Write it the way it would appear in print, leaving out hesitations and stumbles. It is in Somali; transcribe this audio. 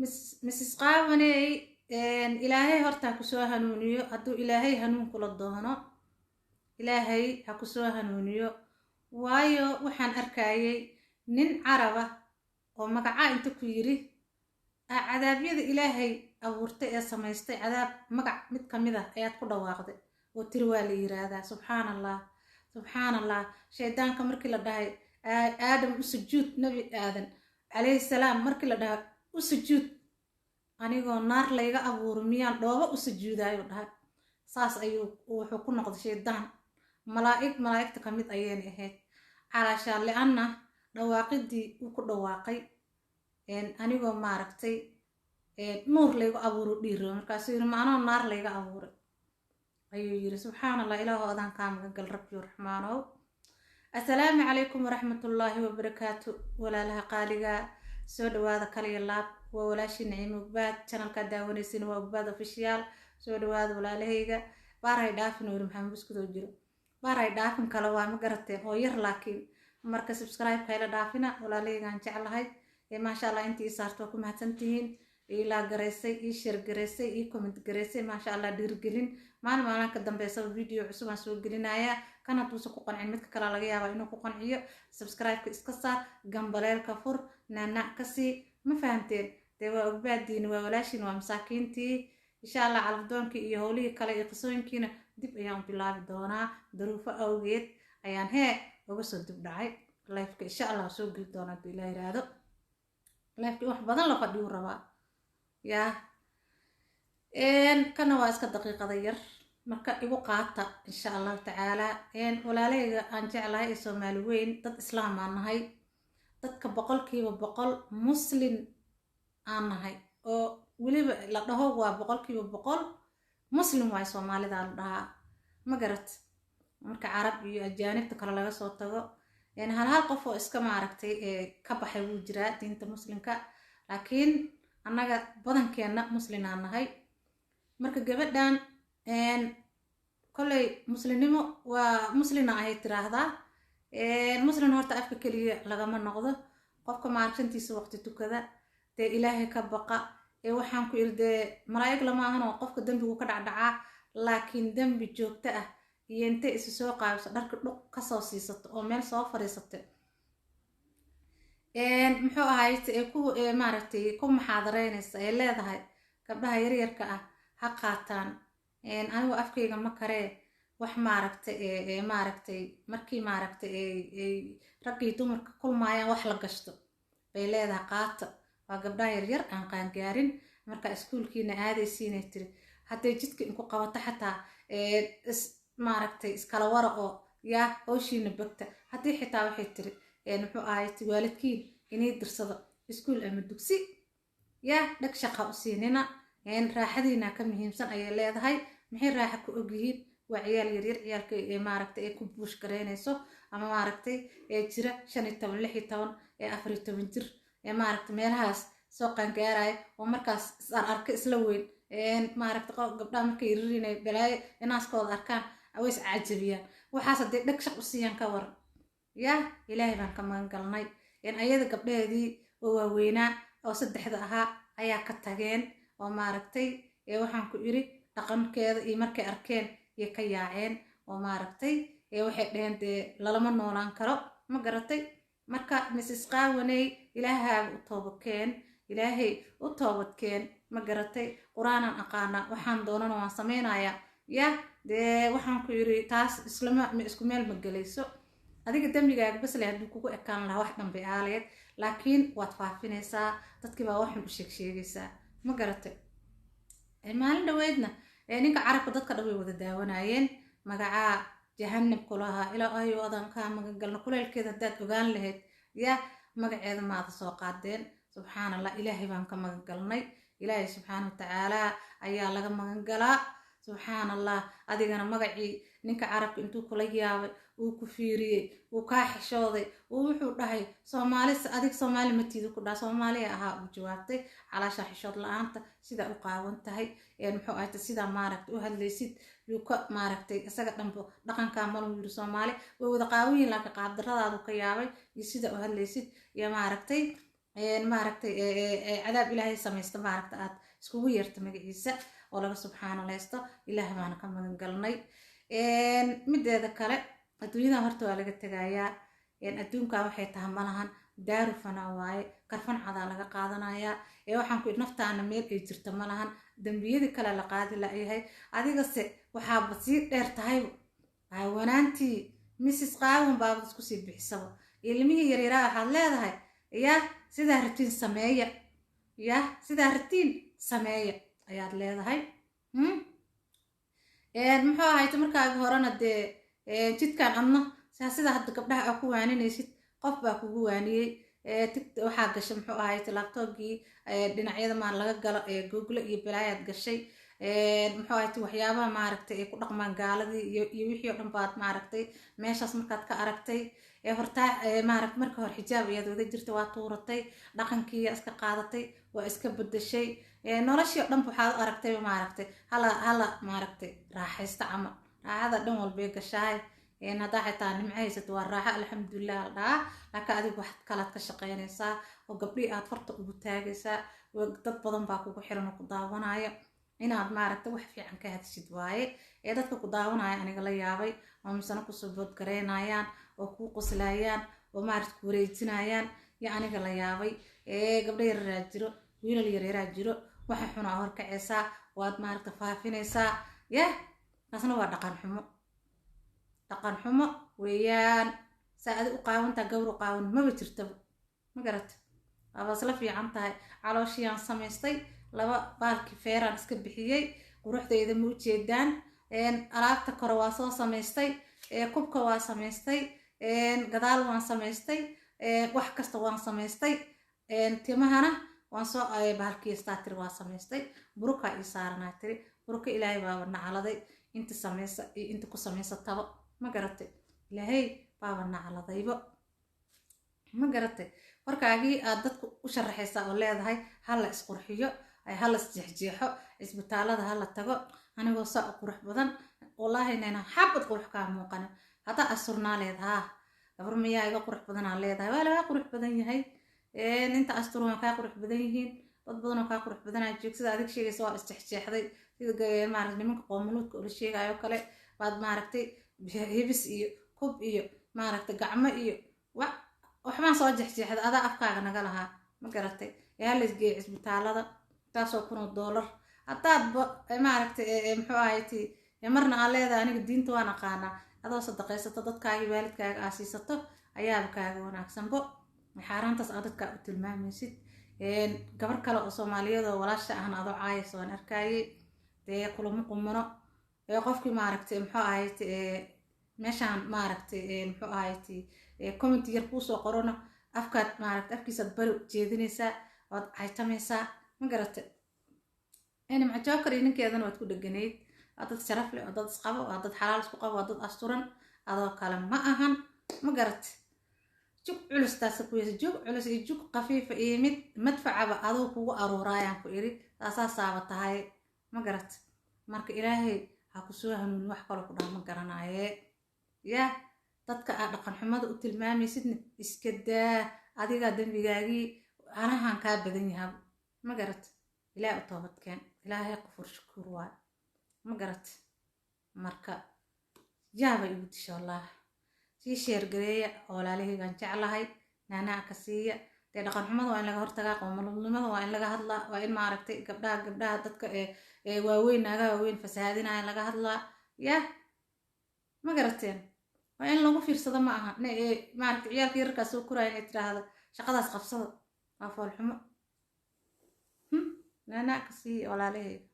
Mrs. Qaawaney ilaahay horta ku soo hanuuniyo hadduu ilaahay hanuun kula doono ilaahay ha ku soo hanuuniyo waayo waxaan arkayay nin caraba oo magaca inta ku yiri cadaabyada ilaahay abuurtay ee samaystay cadaab magac mid kamid ah ayaad ku dhawaaqday oo tiri waa la yiraahdaa subxaanallah shaydaanka markii la dhahay aadam u sujuud nabi aadan calayhi salaam markii la dhahay u sujuud anigoo naar layga abuuro miyaan dhooba u sujuudaayo dhahay saas ayuu wuxuu ku noqday shaydaan malaa'igta kamid ayeen ahayd calaashaan li'anna dhawaaqidii uu ku dhawaaqay anigoo maaragtay nuur layga abuuro dhiiro markaasuu yiri maanoo naar layga abuuray ayuu yiri subxaanallah ilaahu adaan kaa magangal rabbiyo raxmaanow assalaamu calaykum waraxmatullaahi wabarakaatu walaalaha qaaliga soo dhawaada kaliya laab waa walaashii Naciimo Ogbaad channelka daawanaysiin waa Ogbaad official soo dhawaada walaalahayga baaray dhaafin oo maxamed isku jiro baaray dhaafin kala waa ma garateen oo yar laakiin marka subscribe ka ila dhaafina walaalahaygaan jeclahay ma sha Allah intii saarto ku mahadsantihiin ila gareysay ii share gareysay ii comment gareysay ma sha Allah dhiirgelin maalin ka dambeysay video cusub aan soo gelinaya kana tuuso ku qancin midka kale laga yaabaa inuu ku qanciyo subscribe ka iska saar gambaleelka fur nana kasi ma fahanteen dee waa Ogbaadiin waa walaashin waa masaakiintii insha Allah calafdoonkii iyo howlihii kale iyo qisooyinkiina dib ayaan bilaabi doonaa daruufo awgeed ayaan uga soo dib dhacay live-ka insha Allah soo geli doonaa hadii Ilaahay yiraahdo live-ka wax badan la fadhiyo rabaa yaa kana waa iska daqiiqada yar marka igu qaata insha Allah tacaala walaalahayga aan jeclahay ee Soomaali weyn dad islaam aan nahay dadka 100% muslim aan nahay oo waliba la dhaho waa 100% muslim waay Soomaalida la dhahaa ma garat marka carab iyo ajaanibta kale laga soo tago hal qof oo iska maaragtay ka baxay wuu jiraa diinta muslimka laakiin annaga badankeena muslim aan nahay marka gabadhan kolay muslimnimo waa muslina ahay tiraahdaa muslim horta afka kaliya lagama noqdo qofka maaragtantiisa waqti tukada dee ilaahay ka baqa waxaan ku irdee malaa'ig lama ahan oo qofka dambigu ka dhacdhacaa laakiin dambi joogto ah iyo intay isu soo qaabso dharka dhuq ka soo siisato oo meel soo fariisato muxuu ahayd maaragtay ku maxaadareynaysa ay leedahay gabdhaha yaryarka ah ha qaataan anigu afkayga ma karee wax maaragtay markii maaragtay raggii dumarka kulmaayaan wax la gashto bay leedahay qaata waa gabdhaha yaryar aan qaangaarin marka iskuulkiina aadaysiinay tiri hadday jidka inku qabato xataa maaragtay iskala wara oo yaa howshiina bagta haddii xitaa waxay tiri muxuu ahayd waalidkiin inay dirsado iskuul ama dugsi yaa dhag shaqa u siinina raaxadiina ka muhiimsan ayay leedahay maxay raaxa ku ogyihiin waa ciyaal yaryar ciyaalka maaragtay ay ku buush gareynayso ama maaragtay jira 15 16 14 jir maaragtay meelahaas soo qaangaaraya oo markaas arka isla weyn maaragtay gabdhaha markay ririnay balaayo inaaskooda arkaan aways caajabiyaan waxaas hadday dhag shaq u siiyaan ka waran yaa ilaahay baan ka magan galnay ayada gabdhaheedii oo waaweynaa oo saddexda ahaa ayaa ka tageen oo maaragtay waxaan ku iri dhaqankeeda iyo markay arkeen iyo ka yaaceen oo maaragtay waxay dhaheen dee lalama noolaan karo ma garatay marka Mrs. Qaawaney ilaahay u toobadkeen ma garatay quraanaan aqaana waxaan doonana waan samaynayaa yaa dee waxaan ku iri taas isku meel ma galayso adiga dambigaaga bas leh hadduu kugu ekaan lahaa wax dhanbe aaleed laakiin waad faafinaysaa dadkii baa waxun u sheegaysaa ma garatay maalin dhaweydna ninka carabka dadka dhan way wada daawanayeen magacaa jahannam kulahaa ilaahay oo adan kaa magan galno kuleelkeeda haddaad ogaan lahayd yaa magaceeda maada soo qaadeen subxaanallah ilaahay baan ka magan galnay ilaahay subxaanahu watacaala ayaa laga magan galaa subxaanallah adigana magacii ninka carabka intuu kula yaabay uu ku fiiriyey uu kaa xishooday uu wuxuu dhahay adig Soomaali matiida ku dhaha Soomaaliya ahaa uu jawaabtay calaasha xishood la'aanta sida u qaawan tahay muxuu ahayd sida maaragtay u hadlaysid yuu ka maaragtay isaga dhanbo dhaqanka maluu yiri Soomaali way wada qaawiin laakiin qaab daradaadu ka yaabay iyo sida u hadlaysid iyo maaragtay maaragtay cadaab ilaahay samaysta maaragta aad iskugu yeerta magaciisa oo laga subxaanalaysto ilaah baana ka magan galnay mideeda kale adduunyadan horta waa laga tegayaa adduunkan waxay tahay malahan daaru fanaa waaye karfan cadaa laga qaadanayaa waxaan ku naftaana meel ay jirta malahan dambiyadii kale la qaadi layahay adigase waxaaba sii dheer tahay wanaantii mrs qaawan baabad isku sii bixisaba ilmihii yaryaraa waxaad leedahay yaa sidaa ratiin sameeya yaa sidaa ratiin sameeya ayaad leedahay muxuu ahayta markaaga horena dee jidkan adna sida hadda gabdhaha aa ku waaninaysid qof baa kugu waaniyey waxaa gashay muxuu ahayta labtoogii dhinacyada maan laga galo google iyo balaayaad gashay muxuu ahayta waxyaabaha maaragtay ay ku dhaqmaan gaaladii iyo wixii oo dhan baad maaragtay meeshaas markaad ka aragtay hortaa maaragt marka hore xijaab ayaad wada jirtay waa tuuratay dhaqankii iska qaadatay waa iska bedeshay noloshii oo dhan waxaad u aragtay maaragtay hala maaragtay raaxaysta camal raaxada dhan walbay gashahay haddaa xitaa nimco haysato waa raaxo alxamdulilah la dhahaa laakiin adigu waxaad kalaad ka shaqaynaysaa oo gabdhii aad farta ugu taagaysaa dad badan baa kugu xiran oo ku daawanaya inaad maaragtay wax fiican ka hadshid waaye dadka ku daawanaya aniga la yaabay oo misana kusoo boodgaraynayaan oo kuu qoslayaan oo maaragta ku wareejinayaan iyo aniga la yaabay gabdho yareeraa jiro wiilal yareeraa jiro waxa xunaa horkacaysaa waad maaragta faafinaysaa taasna waa dhaqan xumo weeyaan saa adi u qaawantaa gawr u qaawan maba jirtaba ma garata waaba isla fiican tahay calooshiyaan samaystay laba baalki feeraan iska bixiyey quruxdayda ma ujeedaan alaabta kore waa soo samaystay kubka waa samaystay gadaal waan samaystay wax kasta waan samaystay timahana waan soo bahalkii staatir waa samaystay burukaa ii saaranaa tiri buruka ilaahay baaba nacaladay inta samaysa iyo inta ku samaysataba ma garatay ilaahay baaba nacaladaybo ma garatay warkaagii aad dadku u sharaxaysaa oo leedahay hala isqurxiyo hala isjeexjeexo cisbitaalada hala tago anigoo saa u qurux badan wallaahi nayna xabad qurux kaa muuqanin haddaa asturnaa leedahaa gabar miyaa iga qurux badanaa leedahay waa lagaa qurux badan yahay inta astur waan kaa qurux badan yihiin dad badanoo kaa qurux badanaa joog sida adig sheegaysa waa isjeexjeexday sida maaragta nimanka qoomuluudka oo la sheegayo kale baad maaragtay hibis iyo kub iyo maaragta gacmo iyo waxbaan soo jeexjeexda adaa afkaaga naga lahaa ma garatay halaisgeeya cisbitaalada taasoo $1,000 haddaadba maaragta muxuu ahayti marna aa leedahay aniga diinta waan aqaanaa adoo sadaqaysato dadkaagii waalidkaaga aa siisato ayaaba kaaga wanaagsanbo xaaraantaas aa dadkaa u tilmaamaysid gabar kale oo soomaaliyeed oo walaasha ahna adoo caayaysa waan arkaayey dee kulamo qumano qofkii maaragtay muxuu ahayti meeshaan maaragtay muxuu ahayti commenti yar kuusoo qorano afkaad maaragta afkiisaad bari jeedinaysaa waad caytamaysaa ma garatay nimco jookar iyo ninkeedana waad ku dheganayd waa dad sharaf leh waa dad isqabo waa dad xalaal isku qabo waa dad asturan adoo kale ma ahan ma garatay jug culus taasa ku yeesa jug culus iyo jug khafiifa iyo mid madfacaba aduu kugu aruuraayaan ku iri taasaa saaba tahay ma garatay marka ilaahay ha ku soo hanuuni wax kaloo ku dhaha ma garanaaye yaa dadka aad dhaqan xumada u tilmaamaysidna iska daa adigaa dembigaagii anahan kaa badan yahaa ma garat ilaah u toobadkeen ilaahay qofur shukuur waay ma garat marka yaaba igu disha wallah sii sheergareeya oo walaalahaygaan jeclahay naanaa ka siiya dee dhaqan xumada waa in laga hortagaa qowmalnimada waa in laga hadlaa waa in maaragtay gabdhaha dadka waaweyn naagaha waaweyn fasahaadinaya laga hadlaa yaa ma garateen waa in lagu fiirsado ma aha maaragtay ciyaalka yararkaa soo koraya inay tiraahdo shaqadaas qabsada waa foolxumo naanaa ka siiya walaalahayga